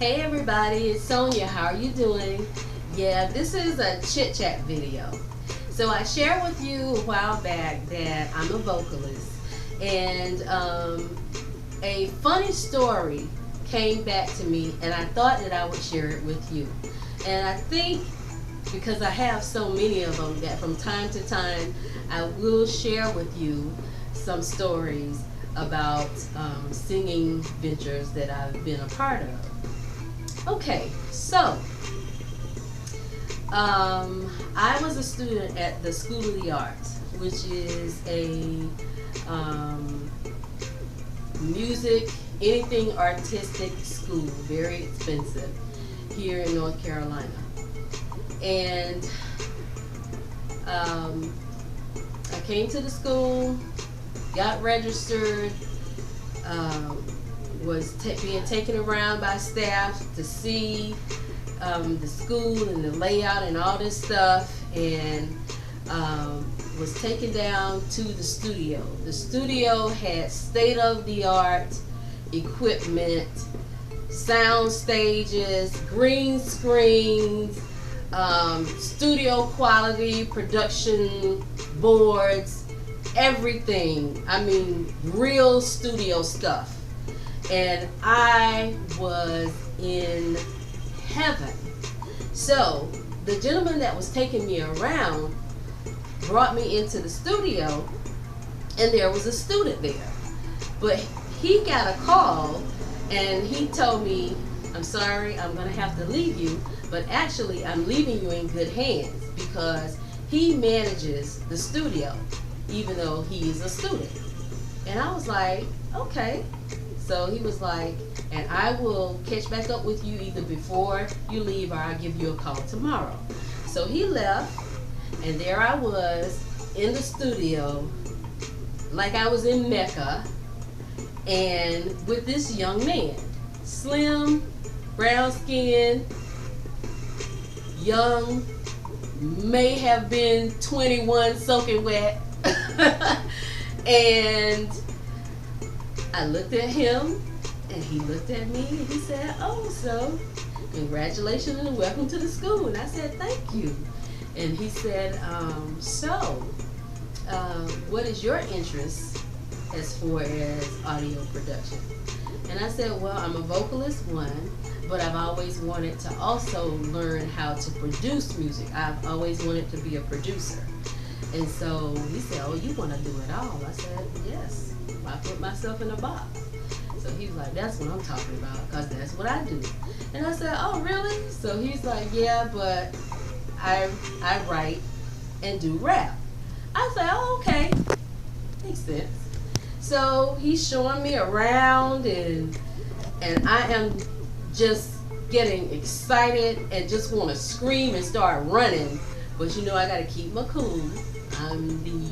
Hey everybody, it's Sonia. How are you doing? Yeah, this is a chit chat video. So I shared with you a while back that I'm a vocalist, and a funny story came back to me, and I thought that I would share it with you. And I think because I have so many of them that from time to time I will share with you some stories about singing ventures that I've been a part of. Okay, so I was a student at the School of the Arts, which is a music, anything artistic school, very expensive here in North Carolina. And I came to the school, got registered, was being taken around by staff to see the school and the layout and all this stuff, and was taken down to the studio. The studio had state-of-the-art equipment, sound stages, green screens, studio quality production boards, everything. I mean, real studio stuff. And I was in heaven. So the gentleman that was taking me around brought me into the studio, and there was a student there. But he got a call and he told me, "I'm sorry, I'm gonna have to leave you, but actually I'm leaving you in good hands," because he manages the studio even though he's a student. And I was like, okay. So he was like, "And I will catch back up with you either before you leave or I'll give you a call tomorrow." So he left, and there I was in the studio like I was in Mecca, and with this young man, slim, brown skin, young, may have been 21 soaking wet. And I looked at him, and he looked at me, and he said, "Oh, so congratulations and welcome to the school." And I said, "Thank you." And he said, what is your interest as far as audio production?" And I said, "Well, I'm a vocalist, one, but I've always wanted to also learn how to produce music. I've always wanted to be a producer." And so he said, "Oh, you want to do it all?" I said, "Yes. I put myself in a box." So he was like, "That's what I'm talking about, because that's what I do." And I said, "Oh, really?" So he's like, "Yeah, but I write and do rap." I said, "Oh, okay. Makes sense." So he's showing me around, and I am just getting excited and just want to scream and start running. But you know, I got to keep my cool. I'm the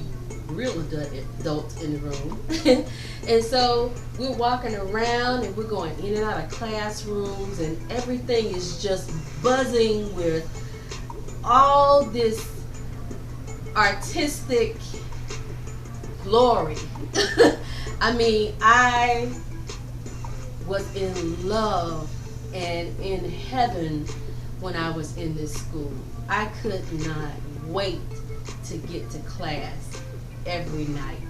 real adult in the room. And so we're walking around, and we're going in and out of classrooms, and everything is just buzzing with all this artistic glory. I mean, I was in love and in heaven when I was in this school. I could not wait to get to class every night.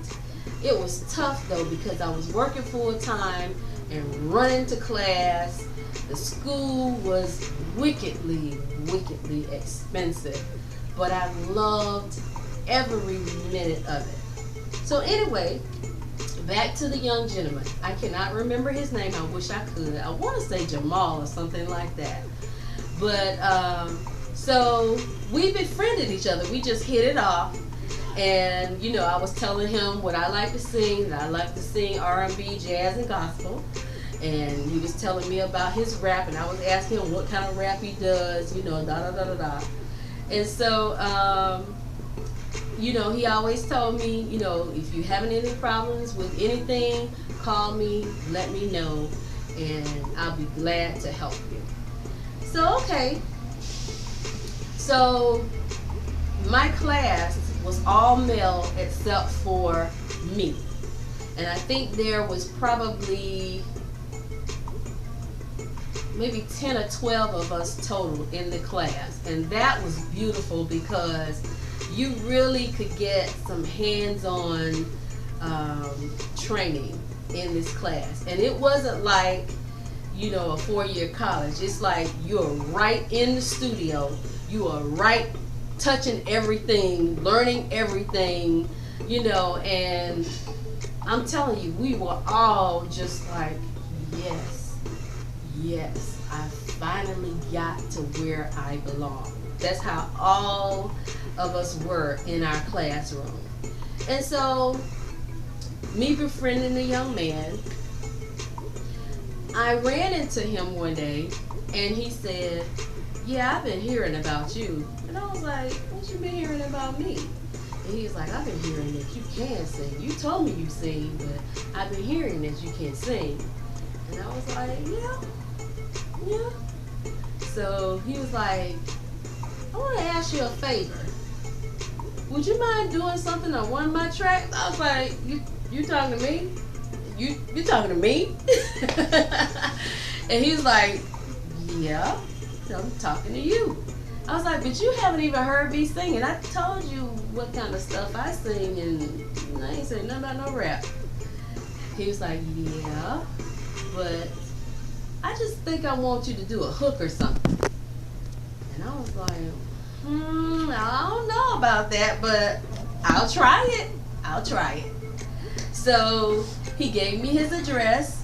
It was tough though, because I was working full time and running to class. The school was wickedly expensive, but I loved every minute of it. So anyway, back to the young gentleman. I cannot remember his name. I wish I could. I want to say Jamal or something like that. But so we befriended each other. We just hit it off. And you know, I was telling him what I like to sing. That I like to sing R&B, jazz, and gospel. And he was telling me about his rap, and I was asking him what kind of rap he does, you know, da-da-da-da-da. And so, you know, he always told me, you know, if you're having any problems with anything, call me, let me know, and I'll be glad to help you. So, okay. So, my class was all male except for me. And I think there was probably maybe 10 or 12 of us total in the class. And that was beautiful because you really could get some hands-on training in this class. And it wasn't like, you know, a 4-year college. It's like you're right in the studio. You are right touching everything, learning everything, you know, and I'm telling you, we were all just like, yes, I finally got to where I belong. That's how all of us were in our classroom. And so, me befriending the young man, I ran into him one day, and he said, yeah, I've been hearing about you. And I was like, what you been hearing about me? And he was like, I've been hearing that you can sing. You told me you sing, but I've been hearing that you can sing. And I was like, yeah. So he was like, I want to ask you a favor. Would you mind doing something on one of my tracks? I was like, you talking to me? You talking to me? And he was like, yeah, I'm talking to you. I was like, but you haven't even heard me singing. I told you what kind of stuff I sing, and I ain't saying nothing about no rap. He was like, yeah, but I just think I want you to do a hook or something. And I was like, I don't know about that, but I'll try it. So he gave me his address,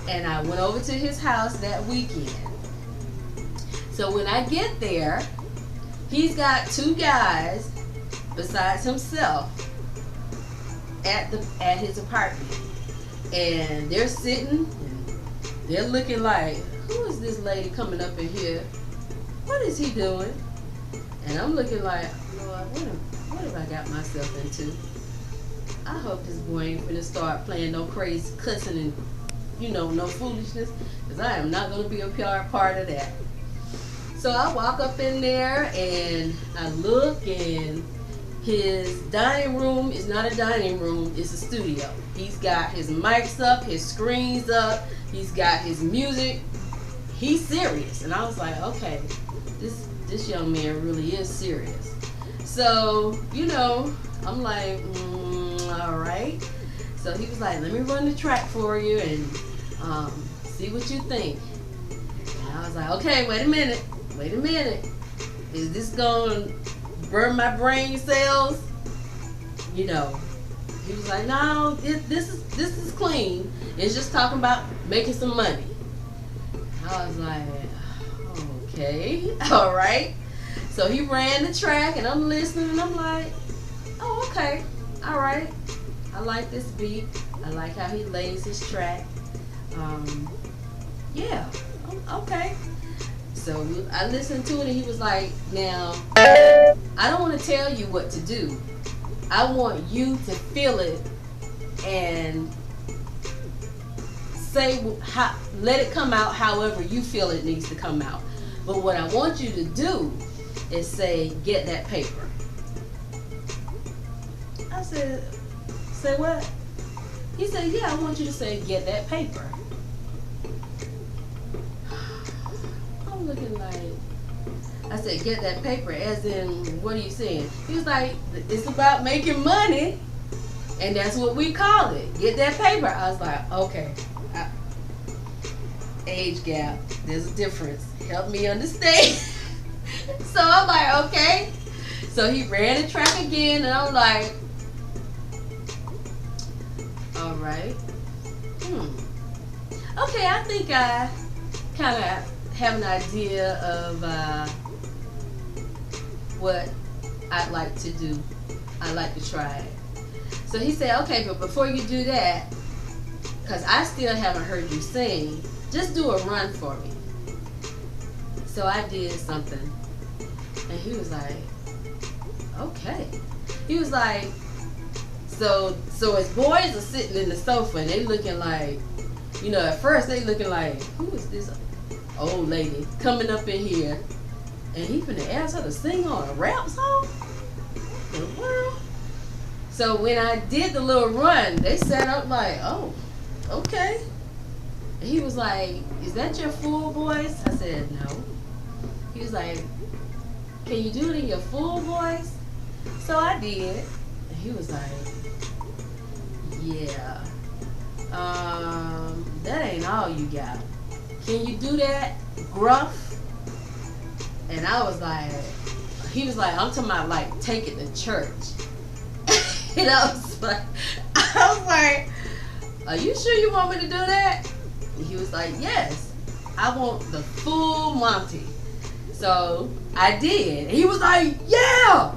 and I went over to his house that weekend. So when I get there, he's got 2 guys besides himself at his apartment, and they're sitting and they're looking like, who is this lady coming up in here? What is he doing? And I'm looking like, Lord, what have I got myself into? I hope this boy ain't finna start playing no crazy cussing and, you know, no foolishness, because I am not going to be a part of that. So I walk up in there and I look, and his dining room is not a dining room, it's a studio. He's got his mics up, his screens up, he's got his music. He's serious. And I was like, okay, this young man really is serious. So, you know, I'm like, all right. So he was like, let me run the track for you and see what you think. And I was like, okay, wait a minute. Is this going to burn my brain cells? You know, he was like, no, this is clean. It's just talking about making some money. I was like, okay, all right. So he ran the track, and I'm listening, and I'm like, oh, okay, all right. I like this beat. I like how he lays his track. Yeah, okay. So I listened to it, and he was like, now, I don't want to tell you what to do. I want you to feel it and let it come out however you feel it needs to come out. But what I want you to do is say, get that paper. I said, say what? He said, yeah, I want you to say, get that paper. I'm looking like, I said, get that paper, as in, what are you saying? He was like, it's about making money, and that's what we call it. Get that paper. I was like, okay. Age gap, there's a difference. Help me understand. So I'm like, okay. So he ran the track again, and I'm like, all right. Okay, I think I kind of have an idea of what I'd like to do. I'd like to try it. So he said, okay, but before you do that, because I still haven't heard you sing, just do a run for me. So I did something, and he was like, okay. He was like, so his boys are sitting in the sofa, and they looking like, you know, at first they looking like, who is this old lady coming up in here, and he finna ask her to sing on a rap song? What in the world? So when I did the little run, they sat up like, oh, okay. He was like, is that your full voice? I said, no. He was like, can you do it in your full voice? So I did. And he was like, yeah. That ain't all you got. Can you do that gruff? And I was like, he was like, I'm talking about like take it to church. And I was like, are you sure you want me to do that? And he was like, yes, I want the full Monty. So I did. And he was like, yeah.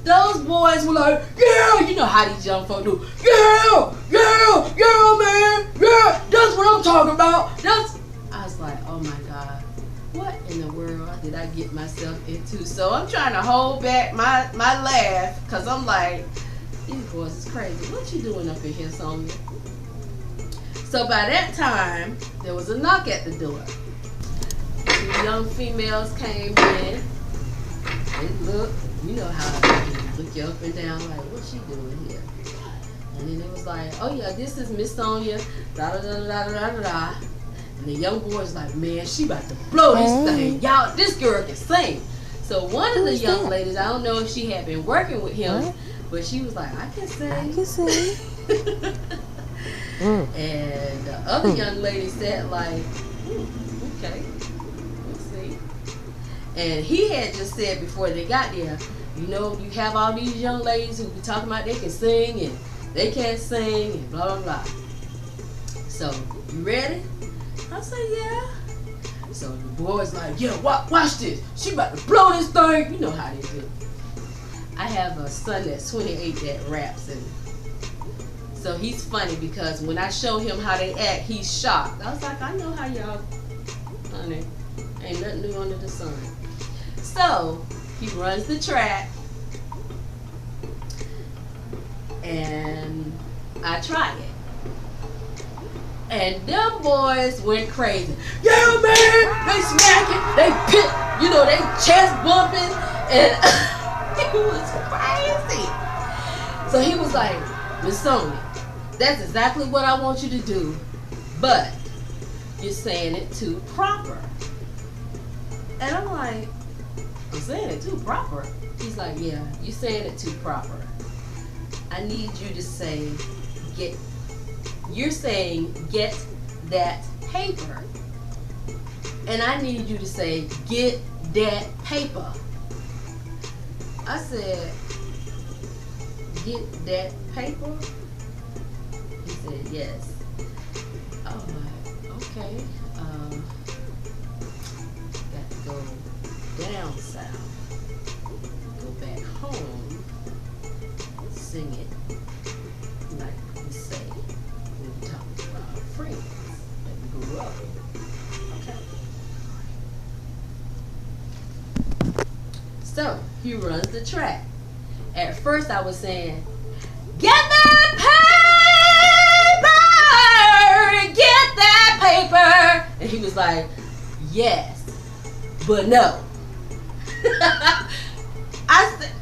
Those boys were like, yeah, you know how these young folk do. Yeah, yeah, yeah, man, yeah, that's what I'm talking about. I was like, oh my God, what in the world did I get myself into? So I'm trying to hold back my laugh, because I'm like, these boys is crazy. What you doing up in here, Sonya? So by that time, there was a knock at the door. Two young females came in. They looked, you know how they look you up and down, like, what's she doing here? And then it was like, oh yeah, this is Miss Sonya, da da da da da da da. And the young boy's like, man, she about to blow this thing. Y'all, this girl can sing. So one of the young ladies, I don't know if she had been working with him, but she was like, I can sing. I can sing. And the other young lady said like, okay, let's see. And he had just said before they got there, you know, you have all these young ladies who be talking about they can sing and they can't sing and blah, blah, blah. So, you ready? I said, yeah. So the boy's like, yeah, watch this. She about to blow this thing. You know how they do. I have a son that's 28 that raps, and so he's funny because when I show him how they act, he's shocked. I was like, I know how y'all, honey, ain't nothing new under the sun. So he runs the track, and I try it. And them boys went crazy. Yeah, man, they smacking, they pit, you know, they chest bumping, and it was crazy. So he was like, Miss Sonya, that's exactly what I want you to do, but you're saying it too proper. And I'm like, I'm saying it too proper? He's like, yeah, you're saying it too proper. I need you to say, you're saying, get that paper. And I need you to say, get that paper. I said, get that paper? He said, yes. I was like, okay. Got to go down south. Go back home. Sing it like we say when we talk to our friends that we grew up with. Okay. So he runs the track. At first I was saying, get that paper! Get that paper! And he was like, yes, but no.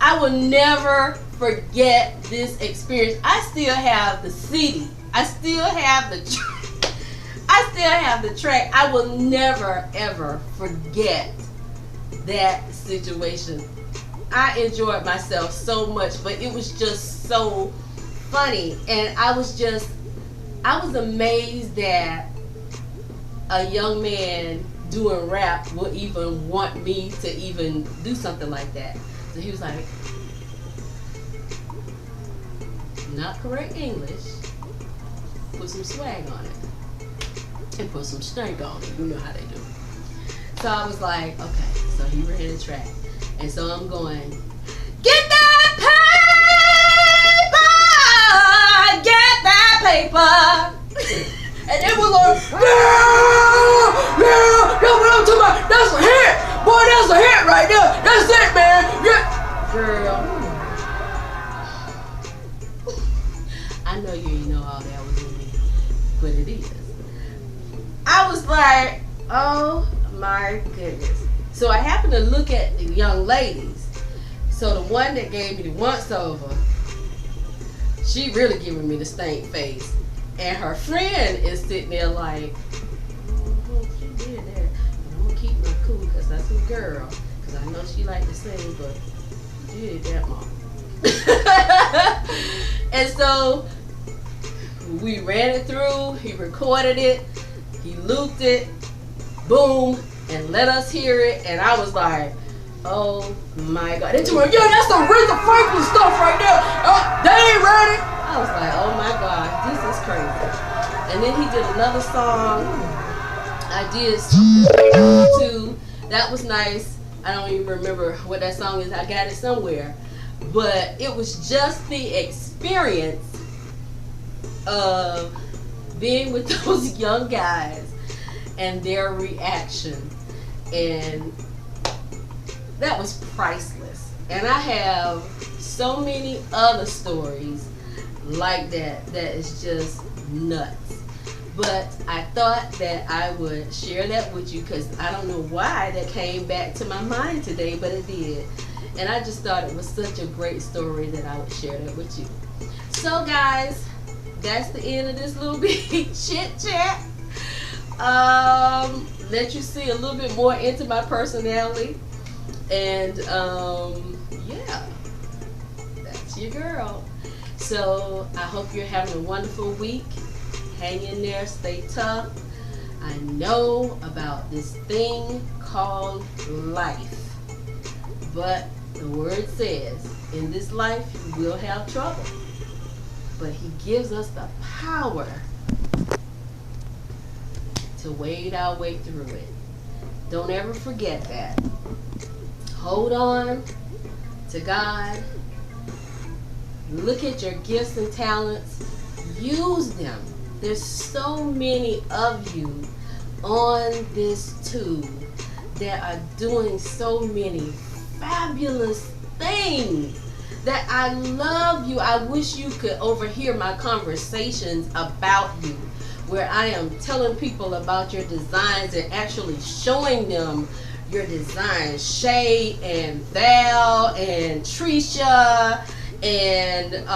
I will never forget this experience. I still have the CD. I still have the track. I still have the track. I will never ever forget that situation. I enjoyed myself so much, but it was just so funny, and I was amazed that a young man doing rap would even want me to even do something like that. So he was like, not correct English, put some swag on it, and put some stank on it. You know how they do. So I was like, okay. So he ran the track, and so I'm going, get that paper, get that paper. And it was like, yeah, that's what I'm talking about. That's a hit, boy. That's a hit right there. That's it, man. Yeah, girl. I know you didn't know all that was in me, but it is. I was like, oh my goodness. So I happened to look at the young ladies. So the one that gave me the once over, she really giving me the stank face. And her friend is sitting there like, oh, she did that. But I'm gonna keep my cool because that's my girl. Because I know she like to sing, but she did that, Mom. And so we ran it through, he recorded it, he looped it, boom, and let us hear it. And I was like, oh my God. They told me, yeah, that's the Aretha Franklin stuff right there. They ain't ready. I was like, oh my God, this is crazy. And then he did another song. I did something too. That was nice. I don't even remember what that song is. I got it somewhere. But it was just the experience of being with those young guys and their reaction. And that was priceless. And I have so many other stories like that is just nuts. But I thought that I would share that with you because I don't know why that came back to my mind today, but it did. And I just thought it was such a great story that I would share that with you. So guys, that's the end of this little bit chit chat. Let you see a little bit more into my personality. And yeah, that's your girl. So I hope you're having a wonderful week. Hang in there, stay tough. I know about this thing called life, but the word says in this life you will have trouble, but he gives us the power to wade our way through it. Don't ever forget that. Hold on to God. Look at your gifts and talents. Use them. There's so many of you on this tube that are doing so many fabulous things that I love you. I wish you could overhear my conversations about you, where I am telling people about your designs and actually showing them your designs. Shay and Val and Trisha and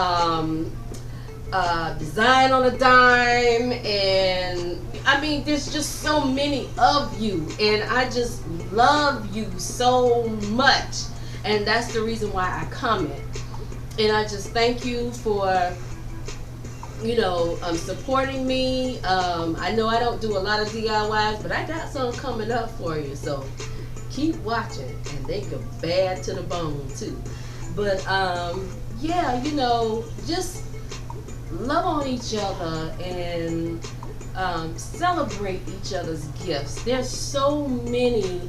Design on a Dime, and I mean there's just so many of you, and I just love you so much, and that's the reason why I comment. And I just thank you for supporting me. I know I don't do a lot of DIYs, but I got some coming up for you, so keep watching, and they go bad to the bone too. But yeah, just love on each other and celebrate each other's gifts. There's so many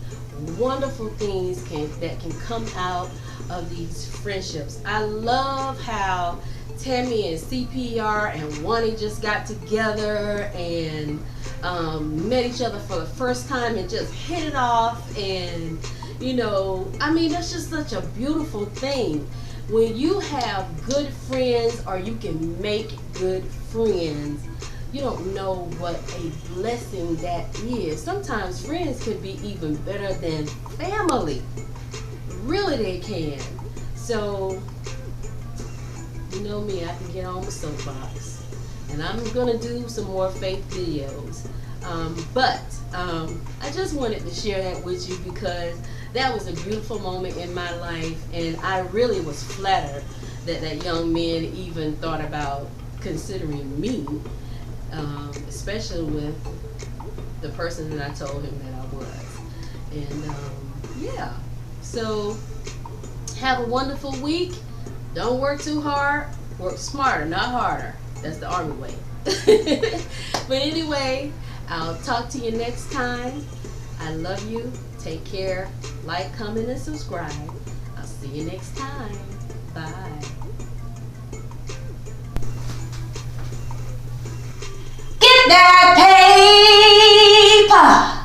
wonderful things that can come out of these friendships. I love how Tammy and CPR and Wani just got together and met each other for the first time and just hit it off. And I mean, that's just such a beautiful thing. When you have good friends, or you can make good friends, you don't know what a blessing that is. Sometimes friends can be even better than family. Really, they can. So, you know me, I can get on the soapbox. And I'm going to do some more faith videos. But I just wanted to share that with you because that was a beautiful moment in my life, and I really was flattered that that young man even thought about considering me, especially with the person that I told him that I was. And yeah, so have a wonderful week. Don't work too hard, work smarter, not harder. That's the Army way. But anyway, I'll talk to you next time. I love you. Take care. Like, comment, and subscribe. I'll see you next time. Bye. Get that paper.